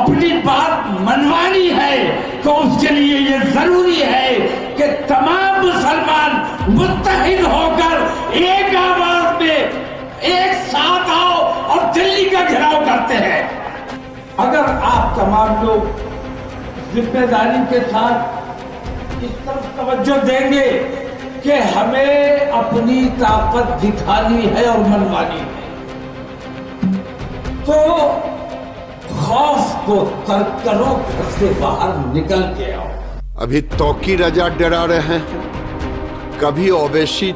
अपनी बात मनवानी है तो उसके लिए ये जरूरी है कि तमाम मुसलमान मुत्तहिद होकर एक आवाज में एक साथ आओ और दिल्ली का घेराव करते हैं। अगर आप तमाम लोग जिम्मेदारी के साथ इस तरफ तवज्जो देंगे कि हमें अपनी ताकत दिखानी है और मनवानी है, तो खौफ को तर्क करो, घर से बाहर निकल के आओ। अभी तौकी रजा डरा रहे हैं, कभी ओवैसी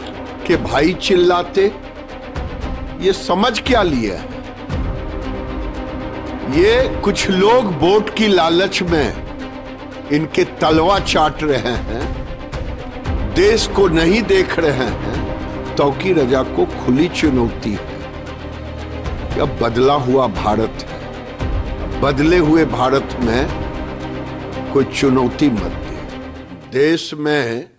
के भाई चिल्लाते, ये समझ क्या लिया है? ये कुछ लोग वोट की लालच में इनके तलवा चाट रहे हैं, देश को नहीं देख रहे हैं। तौकी रजा को खुली चुनौती है। अब बदला हुआ भारत है, बदले हुए भारत में कोई चुनौती मत दे। देश में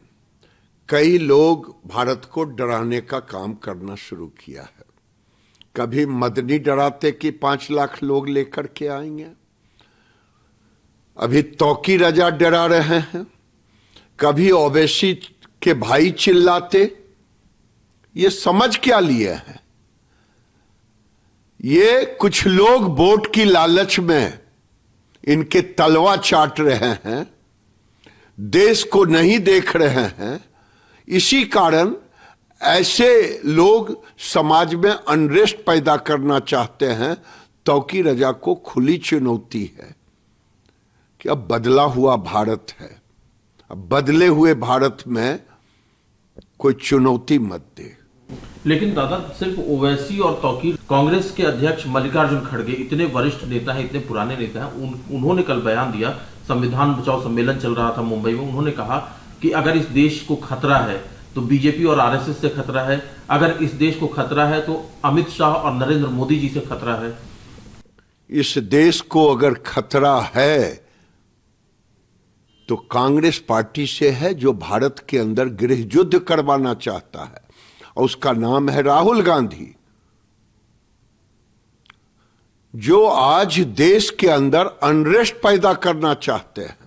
कई लोग भारत को डराने का काम करना शुरू किया है। कभी मदनी डराते कि 5 लाख लोग लेकर के आएंगे, अभी तौकी रजा डरा रहे हैं, कभी ओवैसी के भाई चिल्लाते, ये समझ क्या लिए हैं? ये कुछ लोग वोट की लालच में इनके तलवा चाट रहे हैं, देश को नहीं देख रहे हैं। इसी कारण ऐसे लोग समाज में अनरेस्ट पैदा करना चाहते हैं। तौकी रजा को खुली चुनौती है कि अब बदला हुआ भारत है, अब बदले हुए भारत में कोई चुनौती मत दे। लेकिन दादा, सिर्फ ओवैसी और तौकीर, कांग्रेस के अध्यक्ष मल्लिकार्जुन खड़गे इतने वरिष्ठ नेता हैं, इतने पुराने नेता हैं, उन्होंने कल बयान दिया, संविधान बचाओ सम्मेलन चल रहा था मुंबई में, उन्होंने कहा कि अगर इस देश को खतरा है तो बीजेपी और आरएसएस से खतरा है, अगर इस देश को खतरा है तो अमित शाह और नरेंद्र मोदी जी से खतरा है। इस देश को अगर खतरा है तो कांग्रेस पार्टी से है, जो भारत के अंदर गृह युद्ध करवाना चाहता है, और उसका नाम है राहुल गांधी, जो आज देश के अंदर अनरेस्ट पैदा करना चाहते हैं।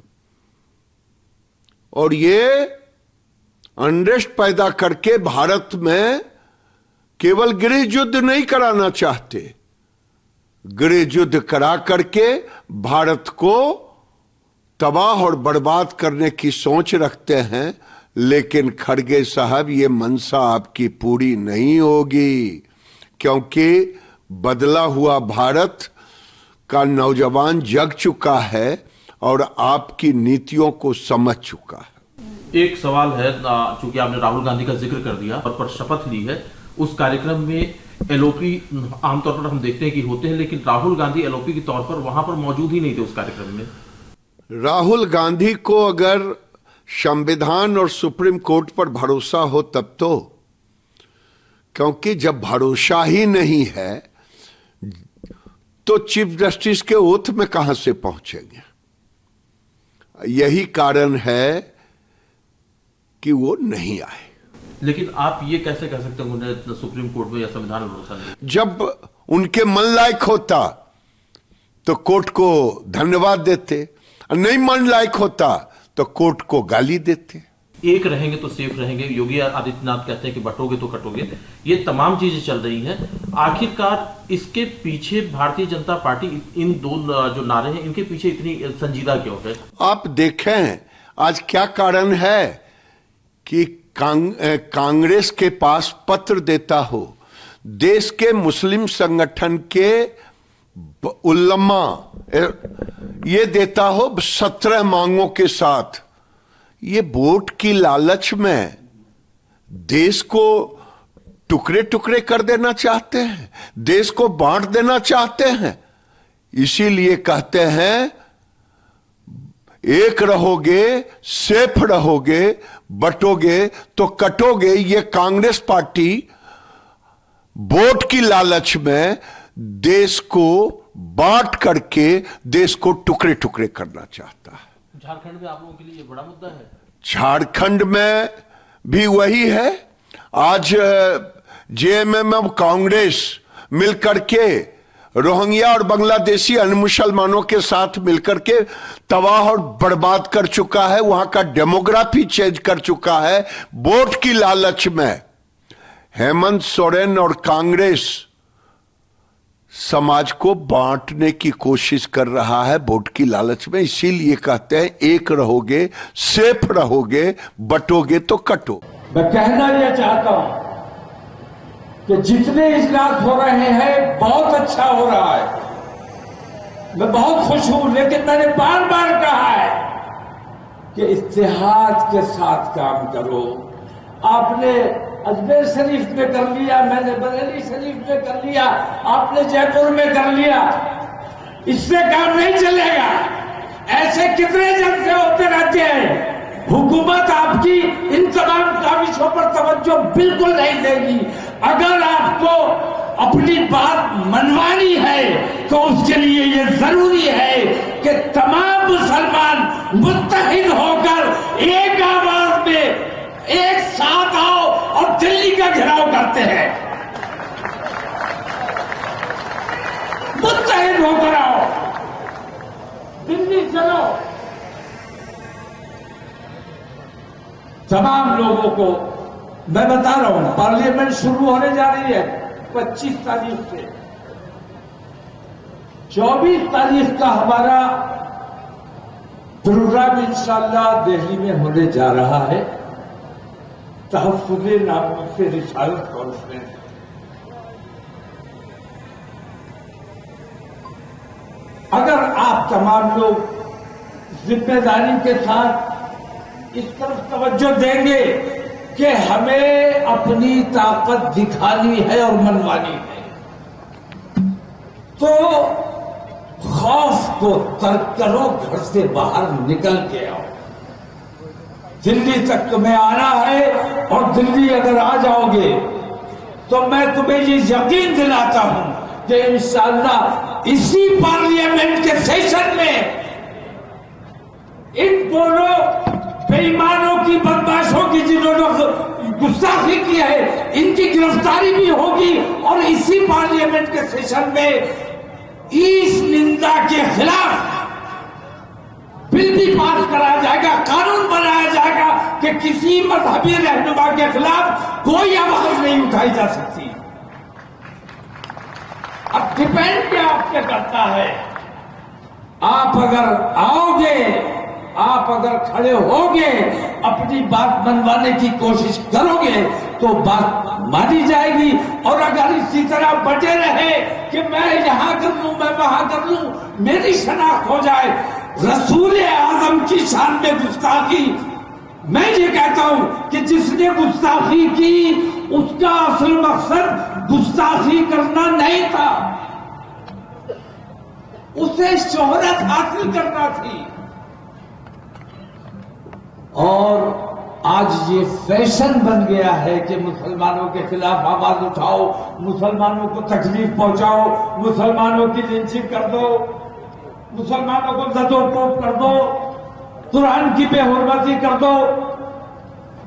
और ये अनरेस्ट पैदा करके भारत में केवल गृह युद्ध नहीं कराना चाहते, गृह युद्ध करा करके भारत को तबाह और बर्बाद करने की सोच रखते हैं। लेकिन खड़गे साहब, ये मंशा आपकी पूरी नहीं होगी, क्योंकि बदला हुआ भारत का नौजवान जग चुका है और आपकी नीतियों को समझ चुका है। एक सवाल है, चूंकि आपने राहुल गांधी का जिक्र कर दिया और पर शपथ ली है, उस कार्यक्रम में एलओपी आमतौर पर हम देखते हैं कि होते हैं, लेकिन राहुल गांधी एलओपी के तौर पर वहां पर मौजूद ही नहीं थे उस कार्यक्रम में। राहुल गांधी को अगर संविधान और सुप्रीम कोर्ट पर भरोसा हो तब तो, क्योंकि जब भरोसा ही नहीं है तो चीफ जस्टिस के ओथ में कहां से पहुंचेंगे। यही कारण है कि वो नहीं आए। लेकिन आप ये कैसे कह सकते हैं उन्हें सुप्रीम कोर्ट में या संविधान में भरोसा नहीं? जब उनके मन लायक होता तो कोर्ट को धन्यवाद देते, नहीं मन लायक होता तो कोर्ट को गाली देते। एक रहेंगे तो सेफ रहेंगे, योगी आदित्यनाथ कहते हैं कि बटोगे तो कटोगे, ये तमाम चीजें चल रही हैं। आखिरकार इसके पीछे भारतीय जनता पार्टी, इन दो जो नारे हैं, इनके पीछे इतनी संजीदा क्यों है? आप देखें आज क्या कारण है कि कांग्रेस के पास पत्र देता हो देश के मुस्लिम संगठन के उल्लमा, ये देता हो 17 मांगों के साथ। ये वोट की लालच में देश को टुकड़े टुकड़े कर देना चाहते हैं, देश को बांट देना चाहते हैं। इसीलिए कहते हैं एक रहोगे, सेफ रहोगे, बटोगे तो कटोगे। ये कांग्रेस पार्टी वोट की लालच में देश को बांट करके देश को टुकड़े टुकड़े करना चाहता है। झारखंड में आप लोगों के लिए ये बड़ा मुद्दा है। झारखंड में भी वही है। आज जेएमएम कांग्रेस मिलकर के रोहिंग्या और बांग्लादेशी अन्य मुसलमानों के साथ मिलकर के तबाह और बर्बाद कर चुका है, वहां का डेमोग्राफी चेंज कर चुका है। वोट की लालच में हेमंत सोरेन और कांग्रेस समाज को बांटने की कोशिश कर रहा है वोट की लालच में। इसीलिए कहते हैं एक रहोगे, सेफ रहोगे, बटोगे तो कटो। मैं कहना यह चाहता हूं कि जितने इजलास हो रहे हैं बहुत अच्छा हो रहा है, मैं बहुत खुश हूं, लेकिन मैंने बार बार कहा है कि इत्तेहाद के साथ काम करो। आपने अजमेर शरीफ में कर लिया, मैंने बरेली शरीफ में कर लिया, आपने जयपुर में कर लिया, इससे काम नहीं चलेगा। ऐसे कितने जलसे होते रहते हैं। हुकूमत आपकी इन तमाम काविशों पर तवज्जो बिल्कुल नहीं देगी। अगर आपको अपनी बात मनवानी है तो उसके लिए ये जरूरी है कि तमाम मुसलमान मुत्तहिद होकर एक आवाज में एक साथ आओ और दिल्ली का घेराव करते हैं। मुत्तहिद होकर आओ, दिल्ली चलो। तमाम लोगों को मैं बता रहा हूं, पार्लियामेंट शुरू होने जा रही है 25 तारीख से। 24 तारीख का हमारा प्रोग्राम इंशाअल्लाह दिल्ली में होने जा रहा है। तहफ्फुज़े नामूस रिसालत कॉन्फ्रेंस। अगर आप तमाम लोग जिम्मेदारी के साथ इस तरफ तवज्जो देंगे कि हमें अपनी ताकत दिखानी है और मनवानी है, तो खौफ को तर्क करो, घर से बाहर निकल के आओ। दिल्ली तक तुम्हें आना है और दिल्ली अगर आ जाओगे तो मैं तुम्हें ये यकीन दिलाता हूं कि इंशाअल्लाह इसी पार्लियामेंट के सेशन में इन दोनों बेईमानों की, बदमाशों की, जिन्होंने गुस्ताखी की है, इनकी गिरफ्तारी भी होगी और इसी पार्लियामेंट के सेशन में इस निंदा के खिलाफ बिल भी पास कराया जाएगा, कानून बनाया जाएगा कि किसी मजहबी रहनुमा के खिलाफ कोई आवाज नहीं उठाई जा सकती। अब डिपेंड क्या आप पे करता है। आप अगर आओगे, आप अगर खड़े होगे, अपनी बात मनवाने की कोशिश करोगे तो बात मानी जाएगी। और अगर इसी तरह बटे रहे कि मैं यहां कर लूं, मैं वहां कर लूं, मेरी शनाख्त हो जाए, रसूल आजम की शान में गुस्ताखी, मैं ये कहता हूं कि जिसने गुस्ताखी की उसका असल मकसद गुस्ताखी करना नहीं था, उसे शोहरत हासिल करना थी। और आज ये फैशन बन गया है कि मुसलमानों के खिलाफ आवाज उठाओ, मुसलमानों को तकलीफ पहुंचाओ, मुसलमानों की लिंचिंग कर दो, मुसलमानों को जदोकोब कर दो, कुरान की बेहुरमती कर दो,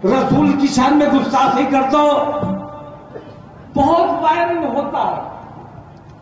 रसूल की शान में गुस्ताखी कर दो। बहुत वायरल होता है।